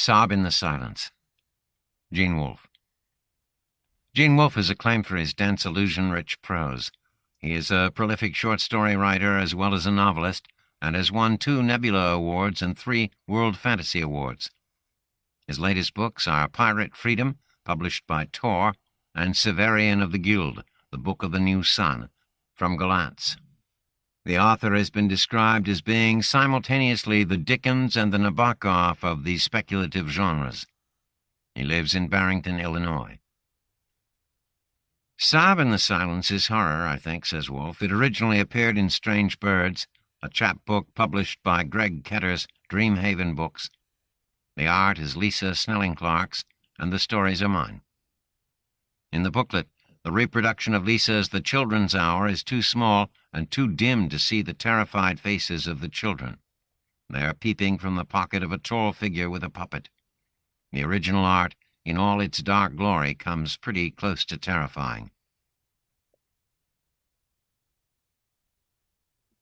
Sob in the Silence. Gene Wolfe. Gene Wolfe is acclaimed for his dense, illusion-rich prose. He is a prolific short story writer as well as a novelist, and has won 2 Nebula Awards and 3 World Fantasy Awards. His latest books are Pirate Freedom, published by Tor, and Severian of the Guild, the Book of the New Sun, from Galatz. The author has been described as being simultaneously the Dickens and the Nabokov of the speculative genres. He lives in Barrington, Illinois. Sob in the Silence is horror, I think, says Wolfe. It originally appeared in Strange Birds, a chapbook published by Greg Ketter's Dreamhaven Books. The art is Lisa Snelling-Clark's, and the stories are mine. In the booklet, the reproduction of Lisa's The Children's Hour is too small and too dim to see the terrified faces of the children. They are peeping from the pocket of a tall figure with a puppet. The original art, in all its dark glory, comes pretty close to terrifying.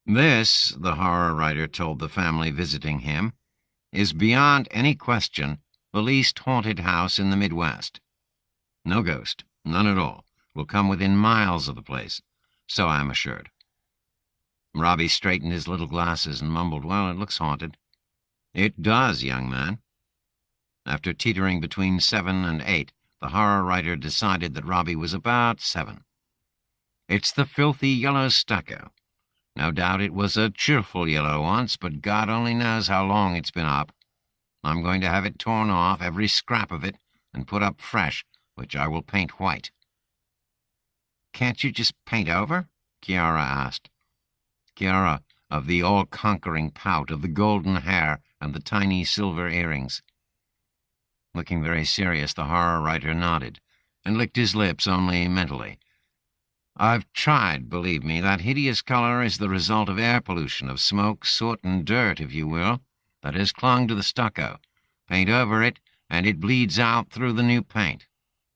This, the horror writer told the family visiting him, is beyond any question the least haunted house in the Midwest. No ghost, none at all, will come within miles of the place, so I am assured. Robbie straightened his little glasses and mumbled, "Well, it looks haunted." "It does, young man." After teetering between 7 and 8, the horror writer decided that Robbie was about 7. "It's the filthy yellow stucco. No doubt it was a cheerful yellow once, but God only knows how long it's been up. I'm going to have it torn off, every scrap of it, and put up fresh, which I will paint white." "Can't you just paint over?" Chiara asked. Chiara, of the all-conquering pout, of the golden hair and the tiny silver earrings. Looking very serious, the horror writer nodded, and licked his lips only mentally. "I've tried, believe me. That hideous color is the result of air pollution, of smoke, soot, and dirt, if you will, that has clung to the stucco. Paint over it, and it bleeds out through the new paint.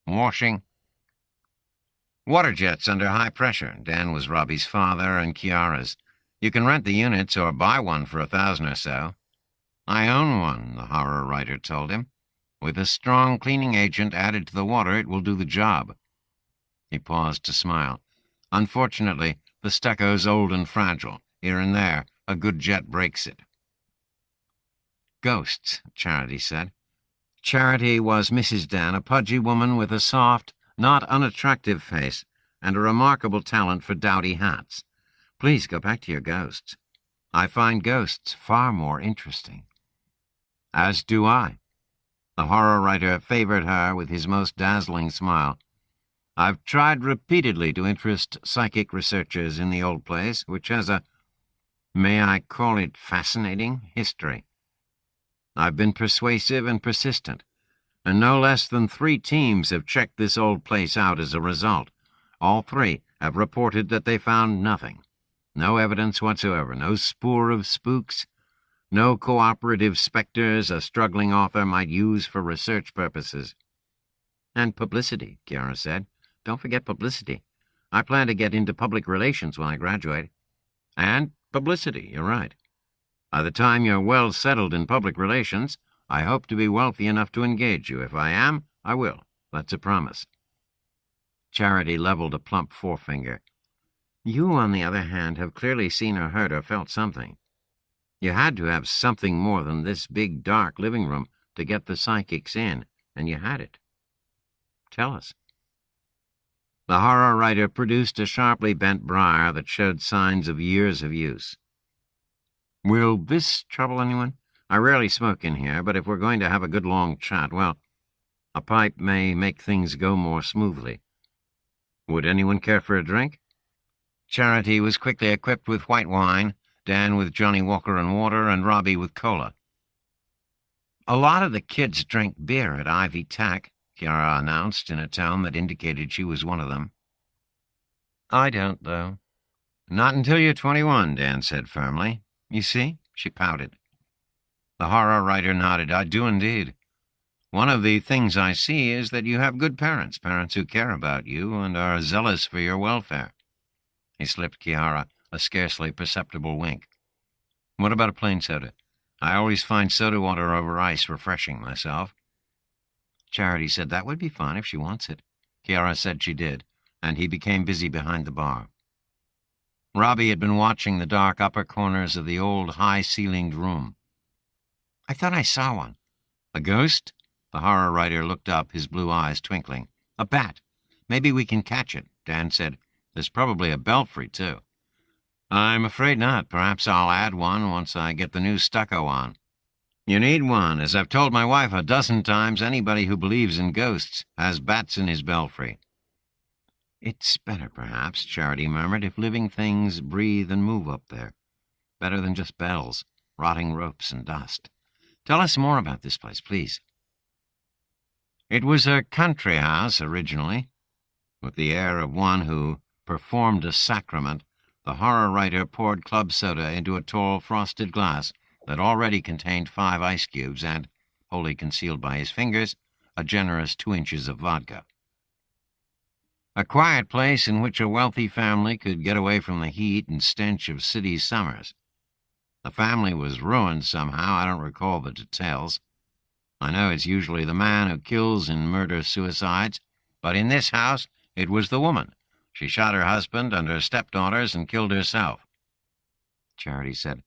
Washing." "Water jets under high pressure." Dan was Robbie's father and Chiara's. "You can rent the units or buy one for $1,000 or so." "I own one," the horror writer told him. "With a strong cleaning agent added to the water, it will do the job." He paused to smile. "Unfortunately, the stucco's old and fragile. Here and there, a good jet breaks it." "Ghosts," Charity said. Charity was Mrs. Dan, a pudgy woman with a soft, not unattractive face, and a remarkable talent for dowdy hats. "Please go back to your ghosts." "I find ghosts far more interesting." "As do I." The horror writer favored her with his most dazzling smile. "I've tried repeatedly to interest psychic researchers in the old place, which has a, may I call it fascinating, history. I've been persuasive and persistent, and no less than 3 teams have checked this old place out as a result. All 3 have reported that they found nothing. No evidence whatsoever, no spoor of spooks, no cooperative specters a struggling author might use for research purposes." "And publicity," Chiara said. "Don't forget publicity. I plan to get into public relations when I graduate." "And publicity, you're right. By the time you're well settled in public relations, I hope to be wealthy enough to engage you. If I am, I will. That's a promise." Charity leveled a plump forefinger. "You, on the other hand, have clearly seen or heard or felt something. You had to have something more than this big, dark living room to get the psychics in, and you had it. Tell us." The horror writer produced a sharply bent briar that showed signs of years of use. "Will this trouble anyone? I rarely smoke in here, but if we're going to have a good long chat, well, a pipe may make things go more smoothly. Would anyone care for a drink?" Charity was quickly equipped with white wine, Dan with Johnny Walker and water, and Robbie with cola. "A lot of the kids drink beer at Ivy Tech," Chiara announced in a tone that indicated she was one of them. "I don't, though." "Not until you're 21, Dan said firmly. You see?" She pouted. The horror writer nodded. "I do indeed. One of the things I see is that you have good parents, parents who care about you and are zealous for your welfare." He slipped Chiara a scarcely perceptible wink. "What about a plain soda? I always find soda water over ice refreshing myself. Charity said that would be fine if she wants it. Kiara said she did, and he became busy behind the bar. Robbie had been watching the dark upper corners of the old high-ceilinged room. I thought I saw one. A ghost? The horror writer looked up, his blue eyes twinkling. A bat. Maybe we can catch it, Dan said. There's probably a belfry, too. I'm afraid not. Perhaps I'll add one once I get the new stucco on. You need one. As I've told my wife 12 times, anybody who believes in ghosts has bats in his belfry. It's better, perhaps, Charity murmured, if living things breathe and move up there. Better than just bells, rotting ropes, and dust. Tell us more about this place, please. It was a country house, originally. With the air of one who performed a sacrament, the horror writer poured club soda into a tall frosted glass that already contained 5 ice cubes and, wholly concealed by his fingers, a generous 2 inches of vodka. A quiet place in which a wealthy family could get away from the heat and stench of city summers. The family was ruined somehow. I don't recall the details. I know it's usually the man who kills in murder-suicides, but in this house it was the woman. She shot her husband and her stepdaughters and killed herself. Charity said,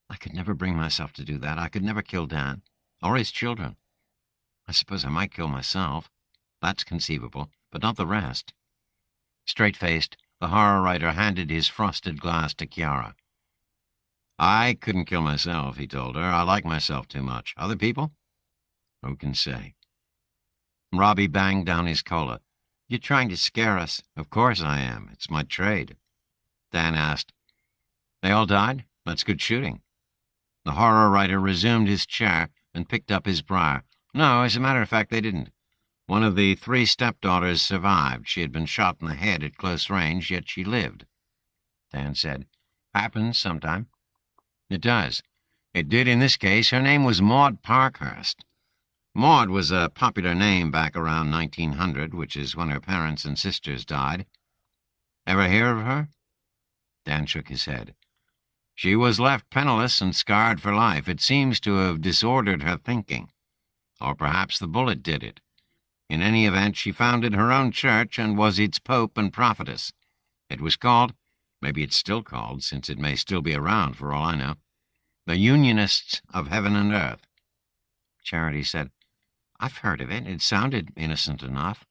I could never bring myself to do that. I could never kill Dan, or his children. I suppose I might kill myself. That's conceivable, but not the rest. Straight-faced, the horror writer handed his frosted glass to Kiara. I couldn't kill myself, he told her. I like myself too much. Other people? Who can say? Robbie banged down his cola. You're trying to scare us. Of course I am. It's my trade. Dan asked, They all died? That's good shooting. The horror writer resumed his chair and picked up his briar. No, as a matter of fact, they didn't. One of the 3 stepdaughters survived. She had been shot in the head at close range, yet she lived. Dan said, Happens sometime. It does. It did in this case. Her name was Maud Parkhurst. Maud was a popular name back around 1900, which is when her parents and sisters died. Ever hear of her? Dan shook his head. She was left penniless and scarred for life. It seems to have disordered her thinking. Or perhaps the bullet did it. In any event, she founded her own church and was its pope and prophetess. It was called, maybe it's still called, since it may still be around for all I know, the Unionists of Heaven and Earth. Charity said, I've heard of it. It sounded innocent enough.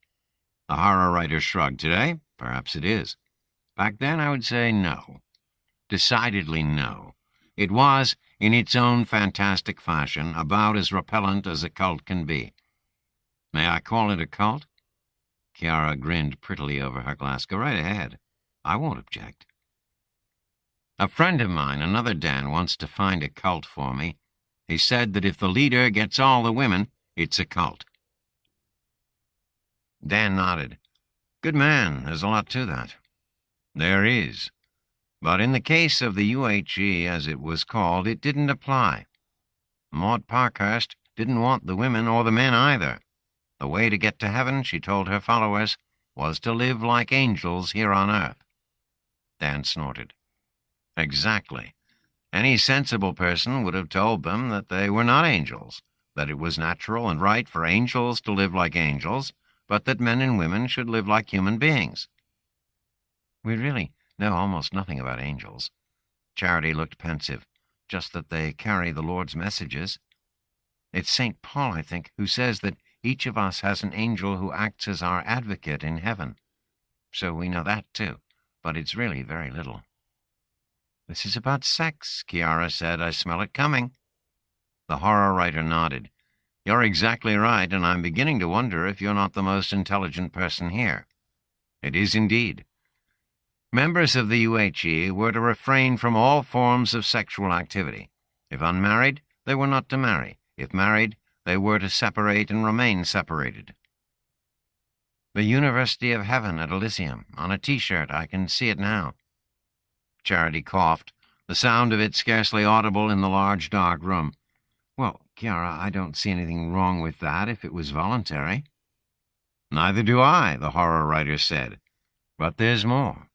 The horror writer shrugged. Today, perhaps it is. Back then, I would say no. Decidedly no. It was, in its own fantastic fashion, about as repellent as a cult can be. May I call it a cult? Kiara grinned prettily over her glass. Go right ahead. I won't object. A friend of mine, another Dan, wants to find a cult for me. He said that if the leader gets all the women, it's a cult. Dan nodded. Good man. There's a lot to that. There is. But in the case of the UHE, as it was called, it didn't apply. Maud Parkhurst didn't want the women or the men either. The way to get to heaven, she told her followers, was to live like angels here on earth. Dan snorted. Exactly. Any sensible person would have told them that they were not angels, that it was natural and right for angels to live like angels, but that men and women should live like human beings. We really know almost nothing about angels. Charity looked pensive. Just that they carry the Lord's messages. It's St. Paul, I think, who says that each of us has an angel who acts as our advocate in heaven. So we know that, too, but it's really very little. This is about sex, Kiara said. I smell it coming. The horror writer nodded. You're exactly right, and I'm beginning to wonder if you're not the most intelligent person here. It is indeed. Members of the UHE were to refrain from all forms of sexual activity. If unmarried, they were not to marry. If married, they were to separate and remain separated. The University of Heaven at Elysium, on a T-shirt. I can see it now. Charity coughed, the sound of it scarcely audible in the large, dark room. Well, Kiara, I don't see anything wrong with that if it was voluntary. Neither do I, the horror writer said. But there's more.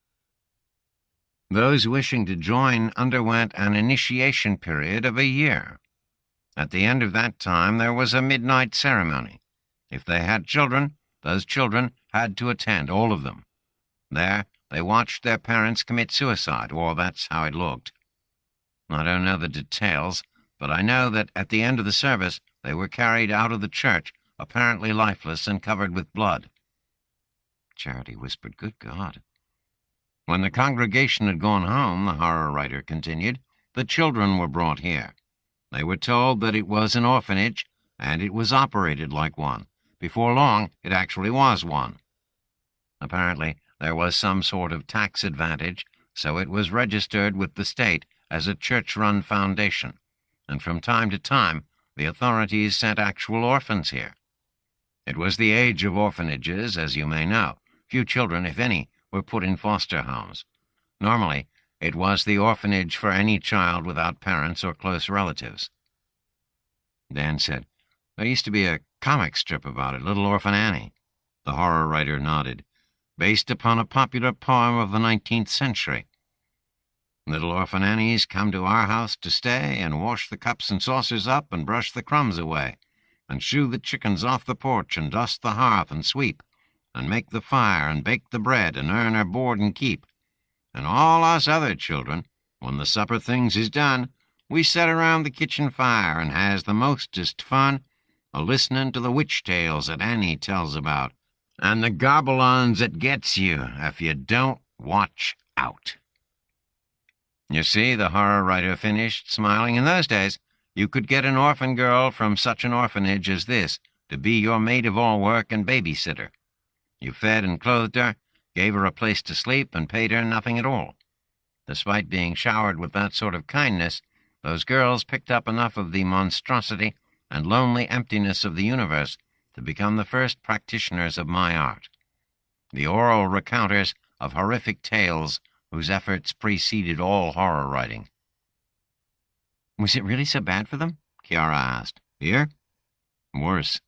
Those wishing to join underwent an initiation period of a year. At the end of that time, there was a midnight ceremony. If they had children, those children had to attend, all of them. There, they watched their parents commit suicide, or that's how it looked. I don't know the details, but I know that at the end of the service, they were carried out of the church, apparently lifeless and covered with blood. Charity whispered, "Good God." When the congregation had gone home, the horror writer continued, the children were brought here. They were told that it was an orphanage, and it was operated like one. Before long, it actually was one. Apparently, there was some sort of tax advantage, so it was registered with the state as a church-run foundation, and from time to time, the authorities sent actual orphans here. It was the age of orphanages, as you may know. Few children, if any, were put in foster homes. Normally, it was the orphanage for any child without parents or close relatives. Dan said, "There used to be a comic strip about it, Little Orphan Annie." The horror writer nodded. "Based upon a popular poem of the 19th century. Little Orphan Annies come to our house to stay and wash the cups and saucers up and brush the crumbs away, and shoo the chickens off the porch and dust the hearth and sweep, and make the fire and bake the bread and earn her board and keep. And all us other children, when the supper things is done, we set around the kitchen fire and has the mostest fun a-listening to the witch tales that Annie tells about, and the gobble-ons that gets you if you don't watch out." You see, the horror writer finished, smiling. In those days, you could get an orphan girl from such an orphanage as this to be your maid-of-all-work and babysitter. You fed and clothed her, gave her a place to sleep, and paid her nothing at all. Despite being showered with that sort of kindness, those girls picked up enough of the monstrosity and lonely emptiness of the universe to become the first practitioners of my art. The oral recounters of horrific tales whose efforts preceded all horror writing. "Was it really so bad for them?" Chiara asked. "Here? Worse.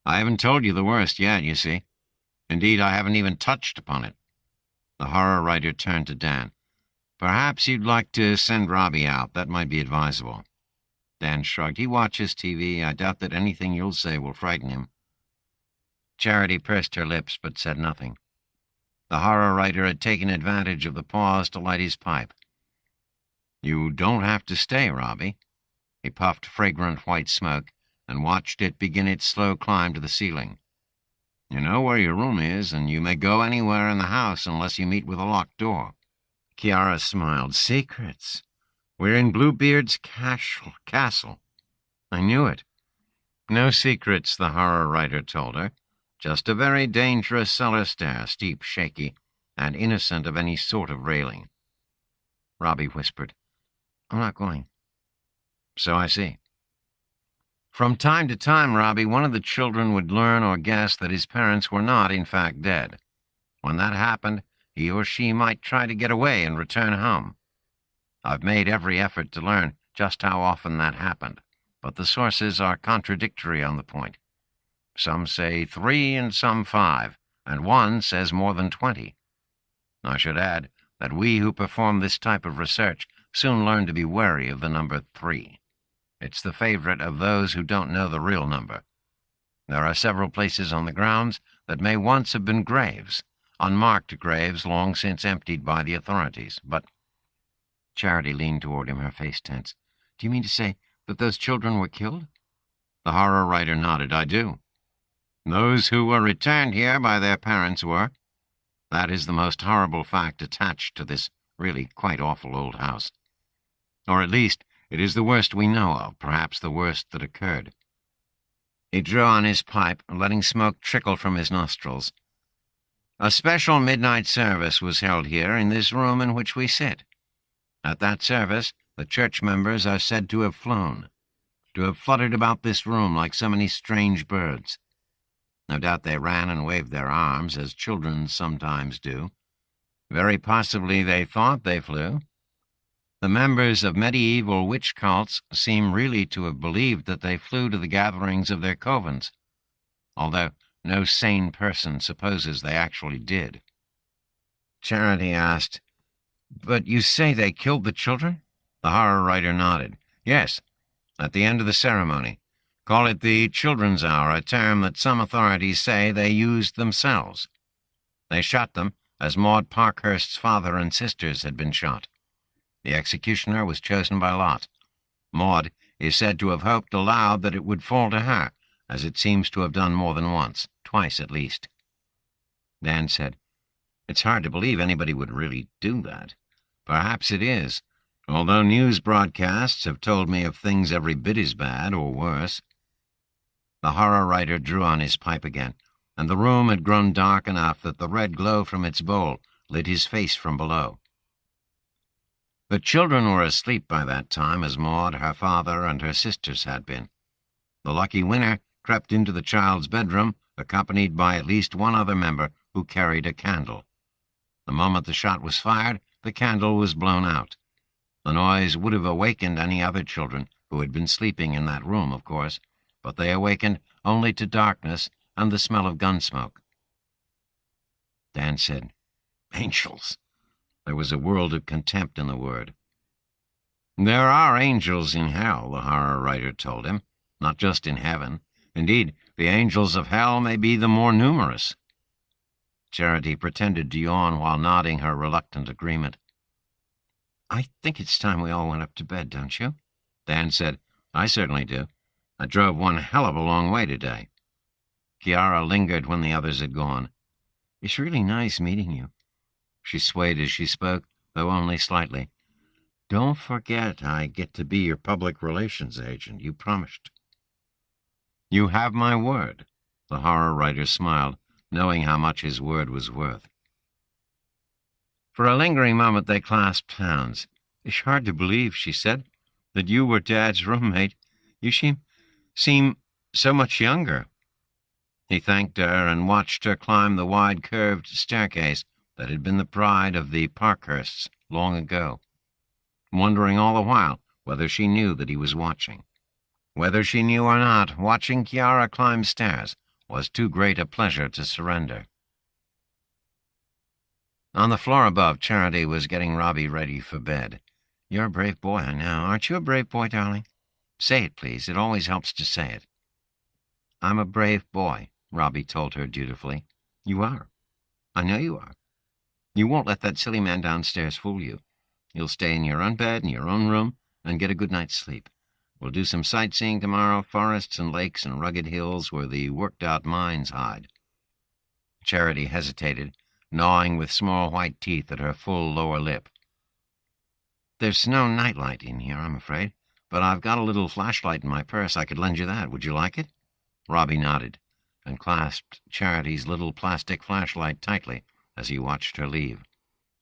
I haven't told you the worst yet, you see. Indeed, I haven't even touched upon it." The horror writer turned to Dan. "Perhaps you'd like to send Robbie out. That might be advisable." Dan shrugged. "He watches TV. I doubt that anything you'll say will frighten him." Charity pursed her lips but said nothing. The horror writer had taken advantage of the pause to light his pipe. "You don't have to stay, Robbie." He puffed fragrant white smoke and watched it begin its slow climb to the ceiling. "You know where your room is, and you may go anywhere in the house unless you meet with a locked door." Chiara smiled. "Secrets. We're in Bluebeard's castle. I knew it." "No secrets," the horror writer told her. "Just a very dangerous cellar stair, steep, shaky, and innocent of any sort of railing." Robbie whispered, "I'm not going." "So I see." From time to time, Robbie, one of the children would learn or guess that his parents were not, in fact, dead. When that happened, he or she might try to get away and return home. I've made every effort to learn just how often that happened, but the sources are contradictory on the point. Some say 3 and some 5, and one says more than 20. I should add that we who perform this type of research soon learn to be wary of the number 3. It's the favorite of those who don't know the real number. There are several places on the grounds that may once have been graves, unmarked graves long since emptied by the authorities, but— Charity leaned toward him, her face tense. "Do you mean to say that those children were killed?" The horror writer nodded. "I do. Those who were returned here by their parents were. That is the most horrible fact attached to this really quite awful old house. Or at least, it is the worst we know of, perhaps the worst that occurred." He drew on his pipe, letting smoke trickle from his nostrils. "A special midnight service was held here in this room in which we sit. At that service, the church members are said to have flown, to have fluttered about this room like so many strange birds. No doubt they ran and waved their arms, as children sometimes do. Very possibly they thought they flew. The members of medieval witch cults seem really to have believed that they flew to the gatherings of their covens, although no sane person supposes they actually did." Charity asked, "But you say they killed the children?" The horror writer nodded. "Yes. At the end of the ceremony. Call it the children's hour, a term that some authorities say they used themselves. They shot them as Maud Parkhurst's father and sisters had been shot. The executioner was chosen by lot. Maud is said to have hoped aloud that it would fall to her, as it seems to have done more than once, twice at least. Dan said, "It's hard to believe anybody would really do that. Perhaps it is, although news broadcasts have told me of things every bit as bad or worse." The horror writer drew on his pipe again, and the room had grown dark enough that the red glow from its bowl lit his face from below. The children were asleep by that time, as Maud, her father, and her sisters had been. The lucky winner crept into the child's bedroom, accompanied by at least one other member who carried a candle. The moment the shot was fired, the candle was blown out. The noise would have awakened any other children who had been sleeping in that room, of course, but they awakened only to darkness and the smell of gun smoke. Dan said, "Angels." There was a world of contempt in the word. "There are angels in hell," the horror writer told him, "not just in heaven. Indeed, the angels of hell may be the more numerous." Charity pretended to yawn while nodding her reluctant agreement. "I think it's time we all went up to bed, don't you?" Dan said, "I certainly do. I drove one hell of a long way today." Chiara lingered when the others had gone. "It's really nice meeting you." She swayed as she spoke, though only slightly. "Don't forget I get to be your public relations agent. You promised." "You have my word," the horror writer smiled, knowing how much his word was worth. For a lingering moment they clasped hands. "It's hard to believe," she said, "that you were Dad's roommate. You seem so much younger." He thanked her and watched her climb the wide curved staircase that had been the pride of the Parkhursts long ago, wondering all the while whether she knew that he was watching. Whether she knew or not, watching Chiara climb stairs was too great a pleasure to surrender. On the floor above, Charity was getting Robbie ready for bed. "You're a brave boy, I know. Aren't you a brave boy, darling? Say it, please. It always helps to say it." "I'm a brave boy," Robbie told her dutifully. "You are. I know you are. You won't let that silly man downstairs fool you. You'll stay in your own bed, in your own room, and get a good night's sleep. We'll do some sightseeing tomorrow, forests and lakes and rugged hills where the worked-out mines hide." Charity hesitated, gnawing with small white teeth at her full lower lip. "There's no nightlight in here, I'm afraid, but I've got a little flashlight in my purse. I could lend you that. Would you like it?" Robbie nodded and clasped Charity's little plastic flashlight tightly as he watched her leave.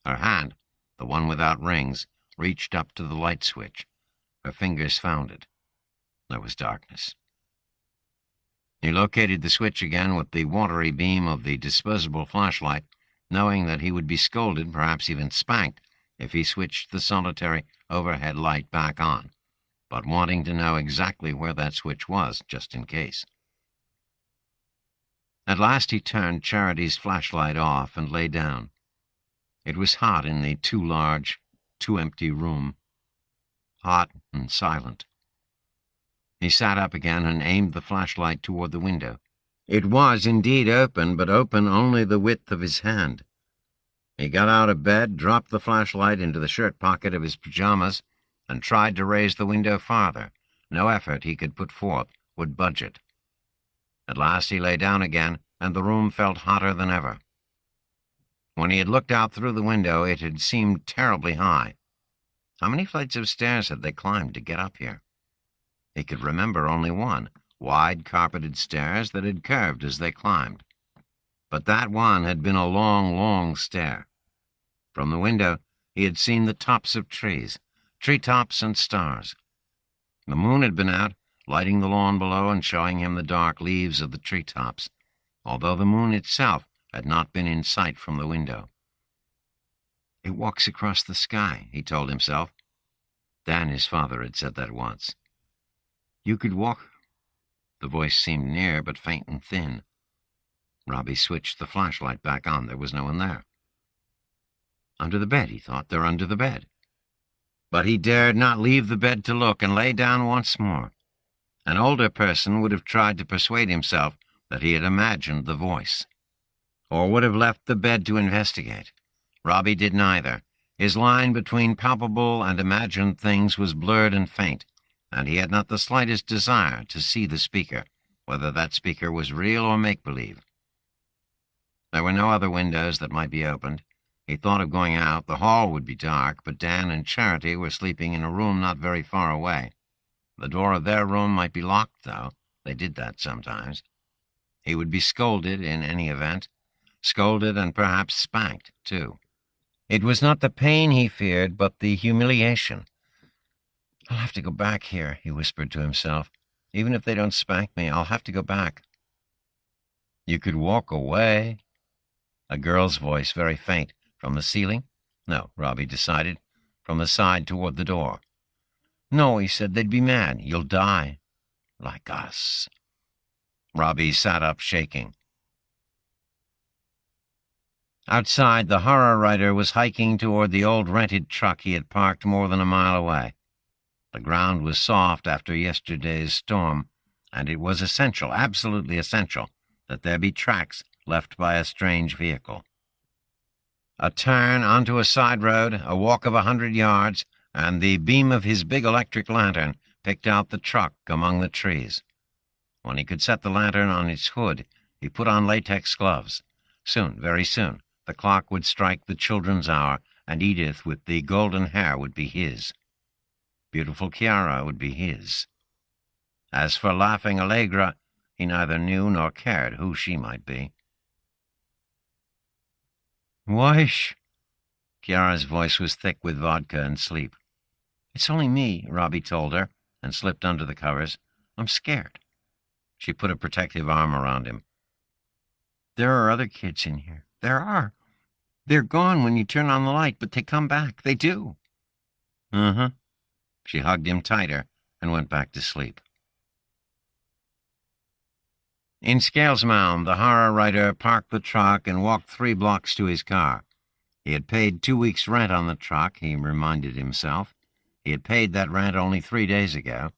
Her hand, the one without rings, reached up to the light switch. Her fingers found it. There was darkness. He located the switch again with the watery beam of the disposable flashlight, knowing that he would be scolded, perhaps even spanked, if he switched the solitary overhead light back on, but wanting to know exactly where that switch was, just in case. At last he turned Charity's flashlight off and lay down. It was hot in the too large, too empty room. Hot and silent. He sat up again and aimed the flashlight toward the window. It was indeed open, but open only the width of his hand. He got out of bed, dropped the flashlight into the shirt pocket of his pajamas, and tried to raise the window farther. No effort he could put forth would budge it. At last he lay down again, and the room felt hotter than ever. When he had looked out through the window, it had seemed terribly high. How many flights of stairs had they climbed to get up here? He could remember only one, wide carpeted stairs that had curved as they climbed. But that one had been a long, long stair. From the window, he had seen the tops of trees, treetops and stars. The moon had been out, lighting the lawn below and showing him the dark leaves of the treetops, although the moon itself had not been in sight from the window. "It walks across the sky," he told himself. Dan, his father, had said that once. "You could walk—" The voice seemed near, but faint and thin. Robbie switched the flashlight back on. There was no one there. Under the bed, he thought. They're under the bed. But he dared not leave the bed to look, and lay down once more. An older person would have tried to persuade himself that he had imagined the voice, or would have left the bed to investigate. Robbie did neither. His line between palpable and imagined things was blurred and faint, and he had not the slightest desire to see the speaker, whether that speaker was real or make-believe. There were no other windows that might be opened. He thought of going out. The hall would be dark, but Dan and Charity were sleeping in a room not very far away. The door of their room might be locked, though. They did that sometimes. He would be scolded in any event. Scolded and perhaps spanked, too. It was not the pain he feared, but the humiliation. "I'll have to go back here," he whispered to himself. "Even if they don't spank me, I'll have to go back." "You could walk away." A girl's voice, very faint. From the ceiling? No, Robbie decided. From the side toward the door. "No," he said, "they'd be mad. You'll die. Like us." Robbie sat up, shaking. Outside, the horror writer was hiking toward the old rented truck he had parked more than a mile away. The ground was soft after yesterday's storm, and it was essential, absolutely essential, that there be tracks left by a strange vehicle. A turn onto a side road, a walk of 100 yards, and the beam of his big electric lantern picked out the truck among the trees. When he could set the lantern on its hood, he put on latex gloves. Soon, very soon, the clock would strike the children's hour, and Edith with the golden hair would be his. Beautiful Chiara would be his. As for laughing Allegra, he neither knew nor cared who she might be. "Weish." Chiara's voice was thick with vodka and sleep. "It's only me," Robbie told her, and slipped under the covers. "I'm scared." She put a protective arm around him. "There are other kids in here. There are. They're gone when you turn on the light, but they come back. They do." "Uh-huh." She hugged him tighter and went back to sleep. In Scalesmound, the horror writer parked the truck and walked 3 blocks to his car. He had paid 2 weeks' rent on the truck, he reminded himself. He had paid that rent only 3 days ago.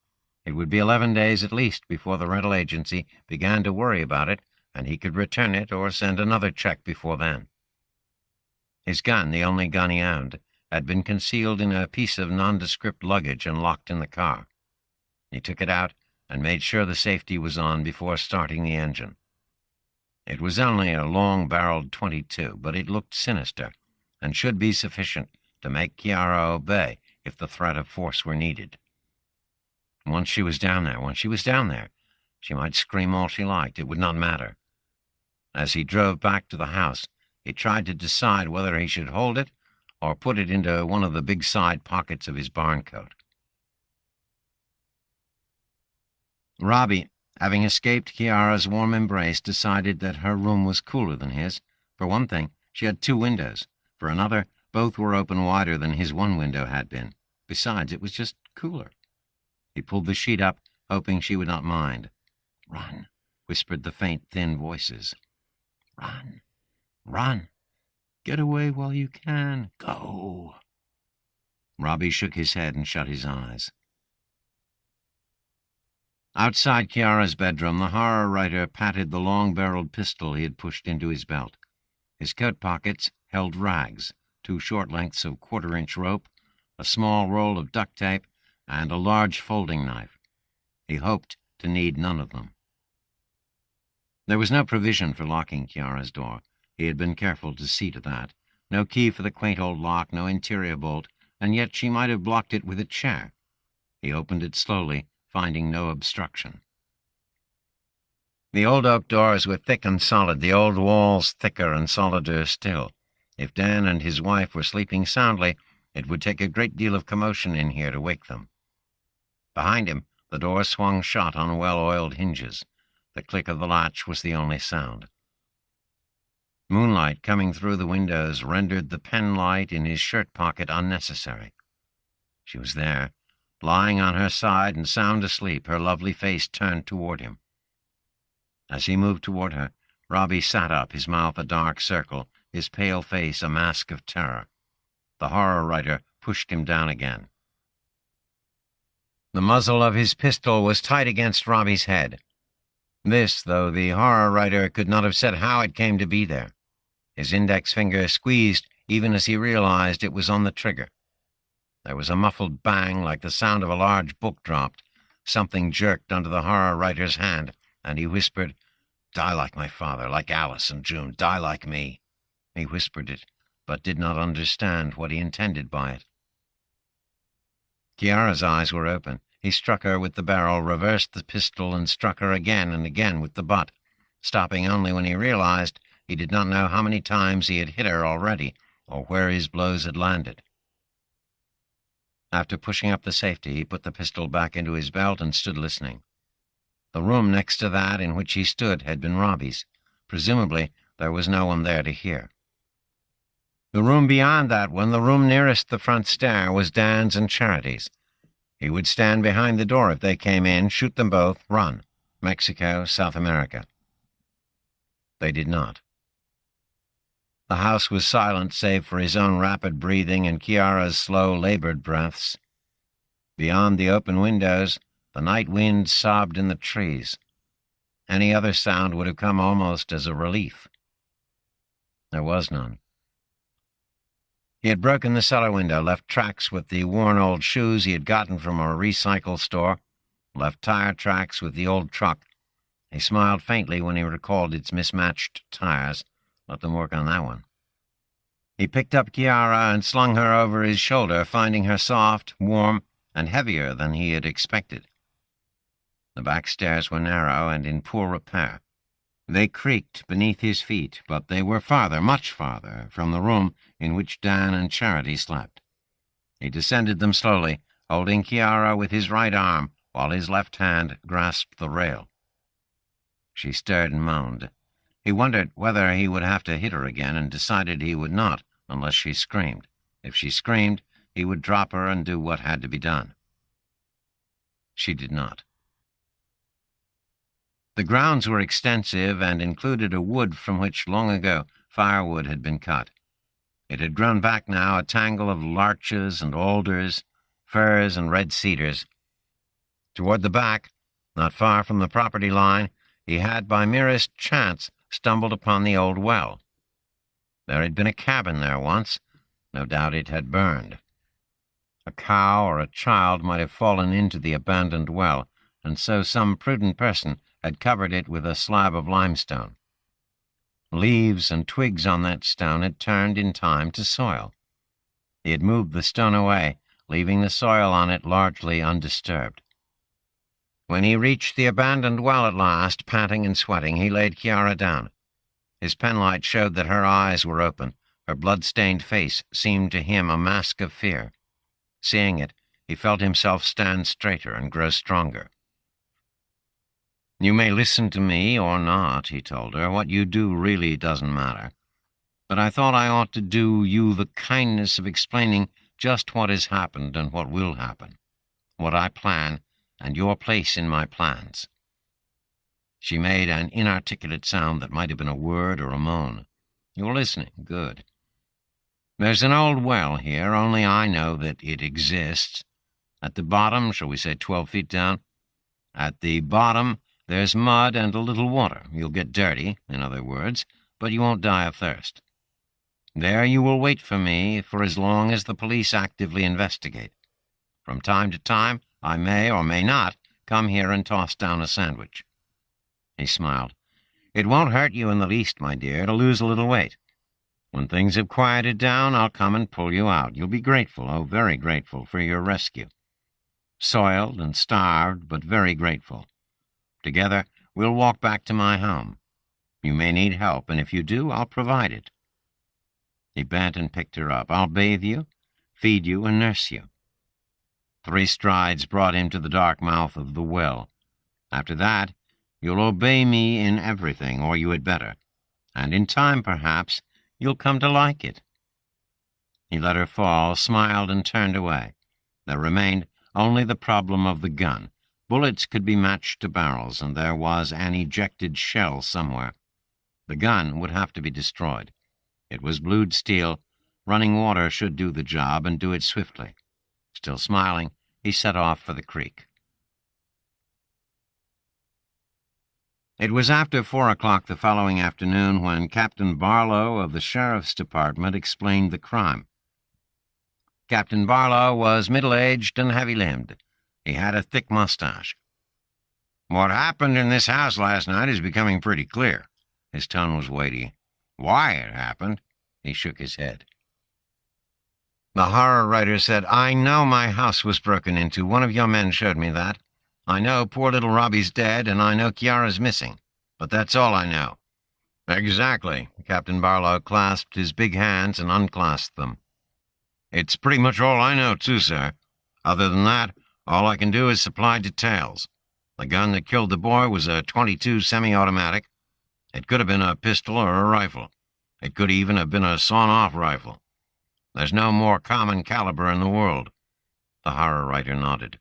It would be 11 days at least before the rental agency began to worry about it, and he could return it or send another check before then. His gun, the only gun he owned, had been concealed in a piece of nondescript luggage and locked in the car. He took it out and made sure the safety was on before starting the engine. It was only a long-barreled .22, but it looked sinister, and should be sufficient to make Chiara obey if the threat of force were needed. Once she was down there, she might scream all she liked. It would not matter. As he drove back to the house, he tried to decide whether he should hold it or put it into one of the big side pockets of his barn coat. Robbie, having escaped Chiara's warm embrace, decided that her room was cooler than his. For one thing, she had 2 windows. For another, both were open wider than his one window had been. Besides, it was just cooler. He pulled the sheet up, hoping she would not mind. "Run," whispered the faint, thin voices. "Run. Run. Get away while you can. Go." Robbie shook his head and shut his eyes. Outside Chiara's bedroom, the horror writer patted the long-barreled pistol he had pushed into his belt. His coat pockets held rags, 2 short lengths of 1/4-inch rope, a small roll of duct tape, and a large folding knife. He hoped to need none of them. There was no provision for locking Chiara's door. He had been careful to see to that. No key for the quaint old lock, no interior bolt, and yet she might have blocked it with a chair. He opened it slowly, finding no obstruction. The old oak doors were thick and solid, the old walls thicker and solider still. If Dan and his wife were sleeping soundly, it would take a great deal of commotion in here to wake them. Behind him, the door swung shut on well-oiled hinges. The click of the latch was the only sound. Moonlight coming through the windows rendered the pen light in his shirt pocket unnecessary. She was there, lying on her side and sound asleep, her lovely face turned toward him. As he moved toward her, Robbie sat up, his mouth a dark circle, his pale face a mask of terror. The horror writer pushed him down again. The muzzle of his pistol was tight against Robbie's head. This, though the horror writer could not have said how it came to be there. His index finger squeezed even as he realized it was on the trigger. There was a muffled bang like the sound of a large book dropped. Something jerked under the horror writer's hand, and he whispered, "Die like my father, like Alice and June, die like me." He whispered it, but did not understand what he intended by it. Kiara's eyes were open. He struck her with the barrel, reversed the pistol, and struck her again and again with the butt, stopping only when he realized he did not know how many times he had hit her already, or where his blows had landed. After pushing up the safety, he put the pistol back into his belt and stood listening. The room next to that in which he stood had been Robbie's. Presumably, there was no one there to hear. The room beyond that one, the room nearest the front stair, was Dan's and Charity's. He would stand behind the door if they came in, shoot them both, run. Mexico, South America. They did not. The house was silent save for his own rapid breathing and Kiara's slow, labored breaths. Beyond the open windows, the night wind sobbed in the trees. Any other sound would have come almost as a relief. There was none. He had broken the cellar window, left tracks with the worn old shoes he had gotten from a recycle store, left tire tracks with the old truck. He smiled faintly when he recalled its mismatched tires. Let them work on that one. He picked up Kiara and slung her over his shoulder, finding her soft, warm, and heavier than he had expected. The back stairs were narrow and in poor repair. They creaked beneath his feet, but they were farther, much farther, from the room in which Dan and Charity slept. He descended them slowly, holding Kiara with his right arm, while his left hand grasped the rail. She stirred and moaned. He wondered whether he would have to hit her again, and decided he would not unless she screamed. If she screamed, he would drop her and do what had to be done. She did not. The grounds were extensive and included a wood from which long ago firewood had been cut. It had grown back now, a tangle of larches and alders, firs and red cedars. Toward the back, not far from the property line, he had by merest chance stumbled upon the old well. There had been a cabin there once. No doubt it had burned. A cow or a child might have fallen into the abandoned well, and so some prudent person had covered it with a slab of limestone. Leaves and twigs on that stone had turned in time to soil. He had moved the stone away, leaving the soil on it largely undisturbed. When he reached the abandoned well at last, panting and sweating, he laid Kiara down. His penlight showed that her eyes were open. Her blood-stained face seemed to him a mask of fear. Seeing it, he felt himself stand straighter and grow stronger. "You may listen to me or not," he told her. "What you do really doesn't matter. But I thought I ought to do you the kindness of explaining just what has happened and what will happen, what I plan, and your place in my plans." She made an inarticulate sound that might have been a word or a moan. "You're listening. Good. There's an old well here, only I know that it exists. At the bottom, shall we say 12 feet down? At the bottom, there's mud and a little water. You'll get dirty, in other words, but you won't die of thirst. There you will wait for me for as long as the police actively investigate. From time to time, I may or may not come here and toss down a sandwich." He smiled. "It won't hurt you in the least, my dear, to lose a little weight. When things have quieted down, I'll come and pull you out. You'll be grateful, oh, very grateful, for your rescue. Soiled and starved, but very grateful. Together, we'll walk back to my home. You may need help, and if you do, I'll provide it." He bent and picked her up. "I'll bathe you, feed you, and nurse you." 3 strides brought him to the dark mouth of the well. "After that, you'll obey me in everything, or you had better, and in time, perhaps, you'll come to like it." He let her fall, smiled, and turned away. There remained only the problem of the gun. Bullets could be matched to barrels, and there was an ejected shell somewhere. The gun would have to be destroyed. It was blued steel. Running water should do the job, and do it swiftly. Still smiling, he set off for the creek. It was after 4 o'clock the following afternoon when Captain Barlow of the Sheriff's Department explained the crime. Captain Barlow was middle-aged and heavy-limbed. He had a thick mustache. "What happened in this house last night is becoming pretty clear." His tone was weighty. "Why it happened?" He shook his head. The horror writer said, "I know my house was broken into. One of your men showed me that. I know poor little Robbie's dead, and I know Chiara's missing. But that's all I know." "Exactly." Captain Barlow clasped his big hands and unclasped them. "It's pretty much all I know, too, sir. Other than that, all I can do is supply details. The gun that killed the boy was a .22 semi-automatic. It could have been a pistol or a rifle. It could even have been a sawn-off rifle. There's no more common caliber in the world." The horror writer nodded.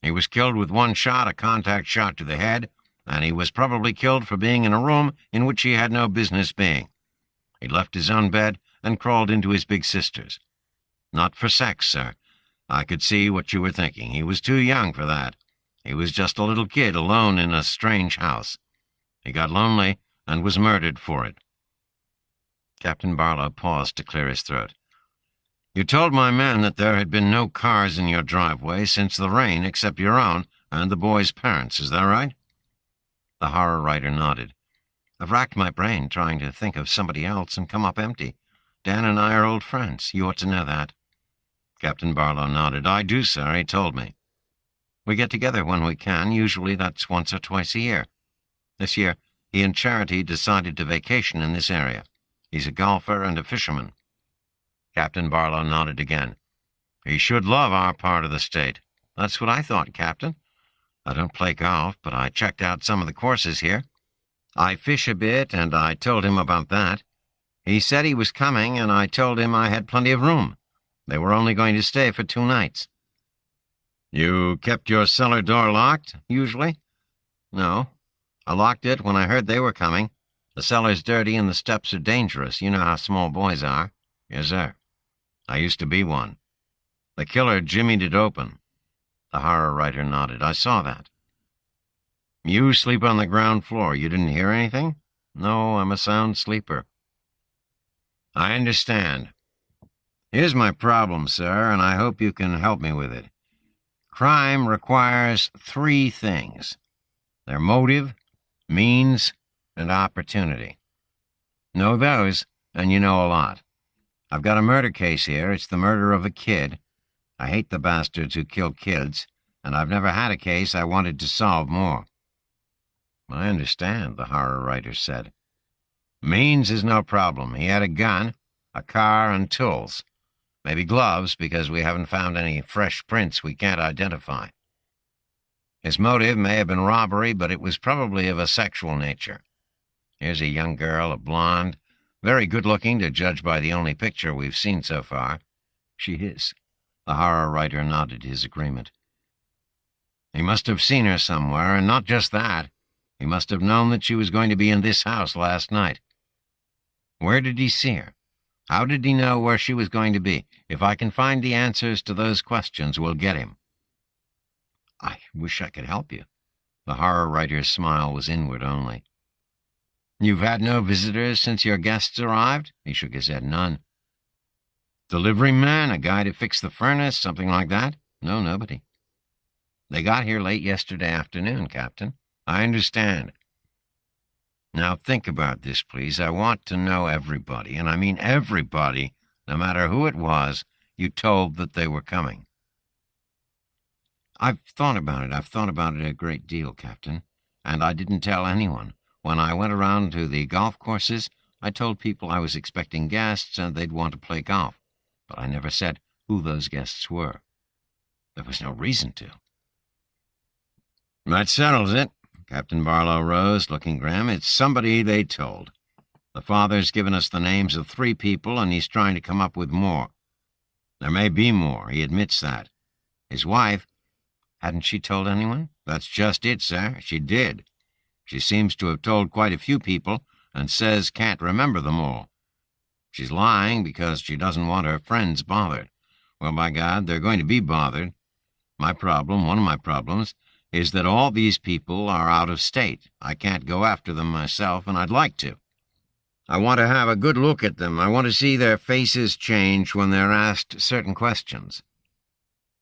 "He was killed with one shot, a contact shot to the head, and he was probably killed for being in a room in which he had no business being. He left his own bed and crawled into his big sister's. Not for sex, sir. I could see what you were thinking. He was too young for that. He was just a little kid alone in a strange house. He got lonely and was murdered for it." Captain Barlow paused to clear his throat. "You told my men that there had been no cars in your driveway since the rain except your own and the boy's parents. Is that right?" The horror writer nodded. "I've racked my brain trying to think of somebody else and come up empty. Dan and I are old friends. You ought to know that." Captain Barlow nodded. "I do, sir. He told me. We get together when we can. Usually that's once or twice a year. This year, he and Charity decided to vacation in this area. He's a golfer and a fisherman." Captain Barlow nodded again. "He should love our part of the state." "That's what I thought, Captain. I don't play golf, but I checked out some of the courses here. I fish a bit, and I told him about that. He said he was coming, and I told him I had plenty of room. They were only going to stay for 2 nights. "You kept your cellar door locked, usually?" "No. I locked it when I heard they were coming. The cellar's dirty and the steps are dangerous. You know how small boys are." "Yes, sir. I used to be one." "The killer jimmied it open." The horror writer nodded. "I saw that." "You sleep on the ground floor. You didn't hear anything?" "No, I'm a sound sleeper." "I understand. Here's my problem, sir, and I hope you can help me with it. Crime requires 3 things: their motive, means, and opportunity. Know those, and you know a lot. I've got a murder case here. It's the murder of a kid. I hate the bastards who kill kids, and I've never had a case I wanted to solve more." "I understand," the horror writer said. "Means is no problem. He had a gun, a car, and tools. Maybe gloves, because we haven't found any fresh prints we can't identify. His motive may have been robbery, but it was probably of a sexual nature. Here's a young girl, a blonde, very good-looking to judge by the only picture we've seen so far." "She is." The horror writer nodded his agreement. "He must have seen her somewhere, and not just that. He must have known that she was going to be in this house last night. Where did he see her? How did he know where she was going to be? If I can find the answers to those questions, we'll get him." "I wish I could help you." The horror writer's smile was inward only. "You've had no visitors since your guests arrived?" He shook his head. "None." "Delivery man, a guy to fix the furnace, something like that?" "No, nobody." "They got here late yesterday afternoon, Captain." "I understand. Now think about this, please. I want to know everybody, and I mean everybody, no matter who it was, you told that they were coming." I've thought about it a great deal, Captain, and I didn't tell anyone. When I went around to the golf courses, I told people I was expecting guests and they'd want to play golf, but I never said who those guests were. There was no reason to." "That settles it." Captain Barlow rose, looking grim. "It's somebody they told. The father's given us the names of 3 people, and he's trying to come up with more. There may be more. He admits that. His wife—" "Hadn't she told anyone?" "That's just it, sir. She did. She seems to have told quite a few people, and says can't remember them all. She's lying because she doesn't want her friends bothered. Well, by God, they're going to be bothered. One of my problems, is that all these people are out of state. I can't go after them myself, and I'd like to. I want to have a good look at them. I want to see their faces change when they're asked certain questions."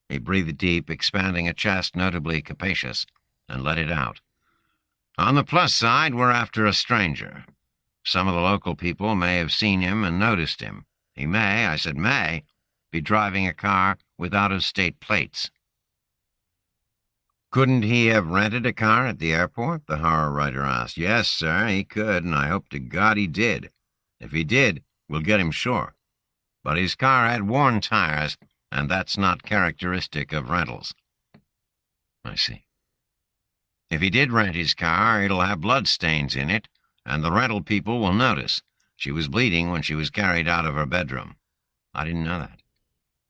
He breathed deep, expanding a chest notably capacious, and let it out. "On the plus side, we're after a stranger. Some of the local people may have seen him and noticed him. He may, I said may, be driving a car with out-of-state plates." "Couldn't he have rented a car at the airport?" the horror writer asked. "Yes, sir, he could, and I hope to God he did. If he did, we'll get him sure. But his car had worn tires, and that's not characteristic of rentals." "I see." "If he did rent his car, it'll have blood stains in it, and the rental people will notice. She was bleeding when she was carried out of her bedroom." "I didn't know that."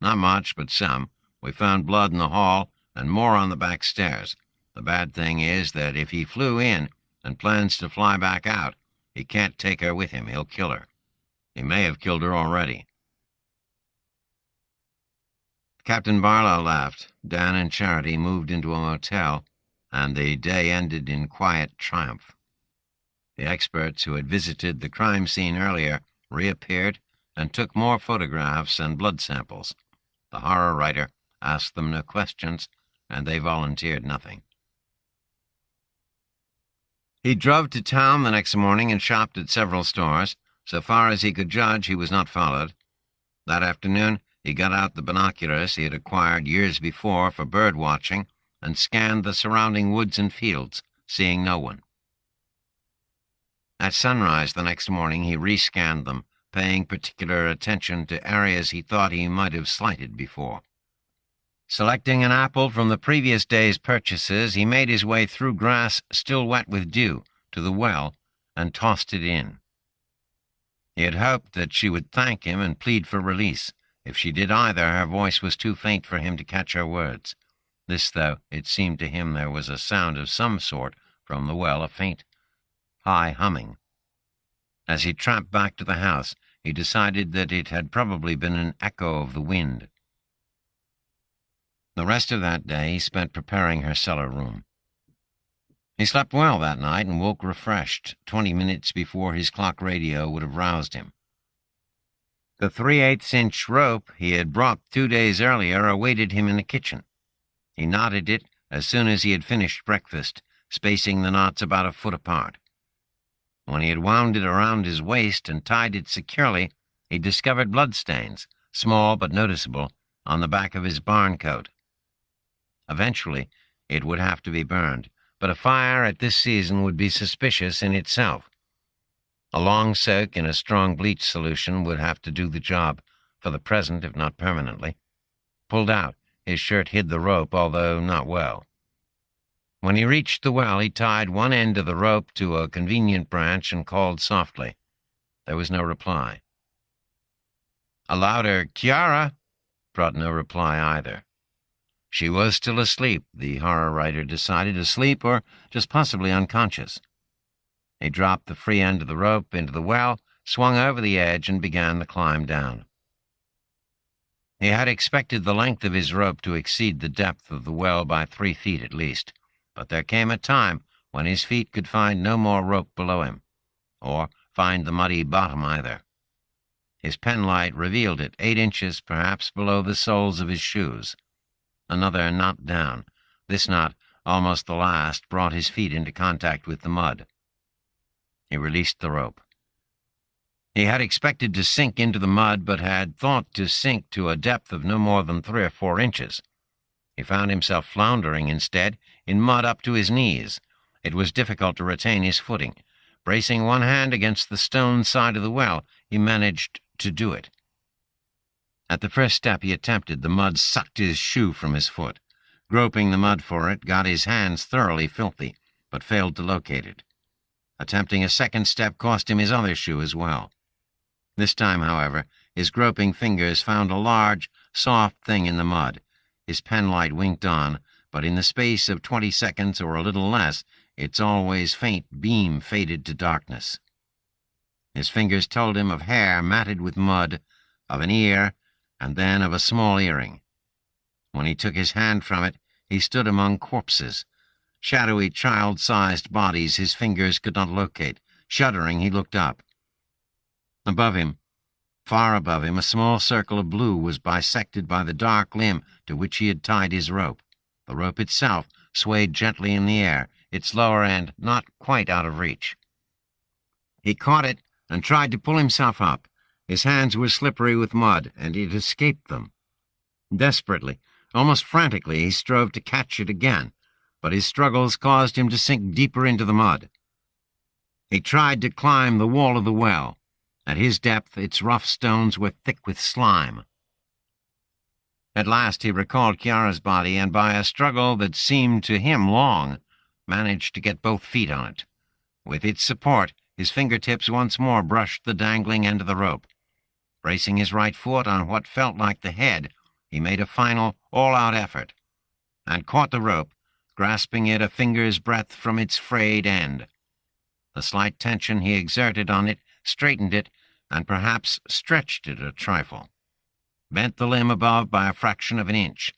"Not much, but some. We found blood in the hall and more on the back stairs. The bad thing is that if he flew in and plans to fly back out, he can't take her with him. He'll kill her. He may have killed her already." Captain Barlow laughed. Dan and Charity moved into a motel, and the day ended in quiet triumph. The experts who had visited the crime scene earlier reappeared and took more photographs and blood samples. The horror writer asked them no questions, and they volunteered nothing. He drove to town the next morning and shopped at several stores. So far as he could judge, he was not followed. That afternoon, he got out the binoculars he had acquired years before for bird watching and scanned the surrounding woods and fields, seeing no one. At sunrise the next morning, he rescanned them, paying particular attention to areas he thought he might have slighted before. Selecting an apple from the previous day's purchases, he made his way through grass still wet with dew to the well and tossed it in. He had hoped that she would thank him and plead for release. If she did either, her voice was too faint for him to catch her words. This, though, it seemed to him there was a sound of some sort from the well, a faint, high humming. As he tramped back to the house, he decided that it had probably been an echo of the wind. The rest of that day he spent preparing her cellar room. He slept well that night and woke refreshed, 20 minutes before his clock radio would have roused him. The 3/8-inch rope he had brought 2 days earlier awaited him in the kitchen. He knotted it as soon as he had finished breakfast, spacing the knots about a foot apart. When he had wound it around his waist and tied it securely, he discovered bloodstains, small but noticeable, on the back of his barn coat. Eventually, it would have to be burned, but a fire at this season would be suspicious in itself. A long soak in a strong bleach solution would have to do the job, for the present, if not permanently. Pulled out, his shirt hid the rope, although not well. When he reached the well, he tied one end of the rope to a convenient branch and called softly. There was no reply. A louder "Chiara" brought no reply either. She was still asleep, the horror writer decided, asleep or just possibly unconscious. He dropped the free end of the rope into the well, swung over the edge, and began the climb down. He had expected the length of his rope to exceed the depth of the well by 3 feet at least, but there came a time when his feet could find no more rope below him, or find the muddy bottom either. His penlight revealed it 8 inches perhaps below the soles of his shoes. Another knot down. This knot, almost the last, brought his feet into contact with the mud. He released the rope. He had expected to sink into the mud, but had thought to sink to a depth of no more than 3 or 4 inches. He found himself floundering instead, in mud up to his knees. It was difficult to retain his footing. Bracing one hand against the stone side of the well, he managed to do it. At the first step he attempted, the mud sucked his shoe from his foot. Groping the mud for it, got his hands thoroughly filthy, but failed to locate it. Attempting a second step cost him his other shoe as well. This time, however, his groping fingers found a large, soft thing in the mud. His penlight winked on, but in the space of 20 seconds or a little less, its always faint beam faded to darkness. His fingers told him of hair matted with mud, of an ear, and then of a small earring. When he took his hand from it, he stood among corpses, shadowy child-sized bodies his fingers could not locate. Shuddering, he looked up. Above him, far above him, a small circle of blue was bisected by the dark limb to which he had tied his rope. The rope itself swayed gently in the air, its lower end not quite out of reach. He caught it and tried to pull himself up. His hands were slippery with mud, and he had escaped them. Desperately, almost frantically, he strove to catch it again, but his struggles caused him to sink deeper into the mud. He tried to climb the wall of the well. At his depth, its rough stones were thick with slime. At last he recalled Chiara's body, and by a struggle that seemed to him long, managed to get both feet on it. With its support, his fingertips once more brushed the dangling end of the rope. Bracing his right foot on what felt like the head, he made a final, all-out effort, and caught the rope, grasping it a finger's breadth from its frayed end. The slight tension he exerted on it straightened it, and perhaps stretched it a trifle, bent the limb above by a fraction of an inch.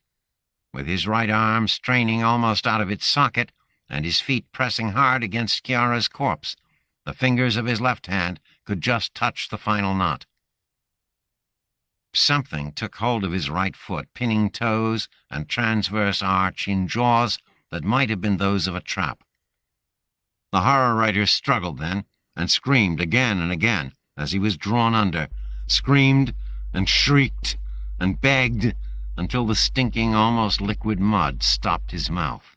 With his right arm straining almost out of its socket, and his feet pressing hard against Chiara's corpse, the fingers of his left hand could just touch the final knot. Something took hold of his right foot, pinning toes and transverse arch in jaws that might have been those of a trap. The horror writer struggled then, and screamed again and again as he was drawn under, screamed and shrieked and begged until the stinking, almost liquid mud stopped his mouth.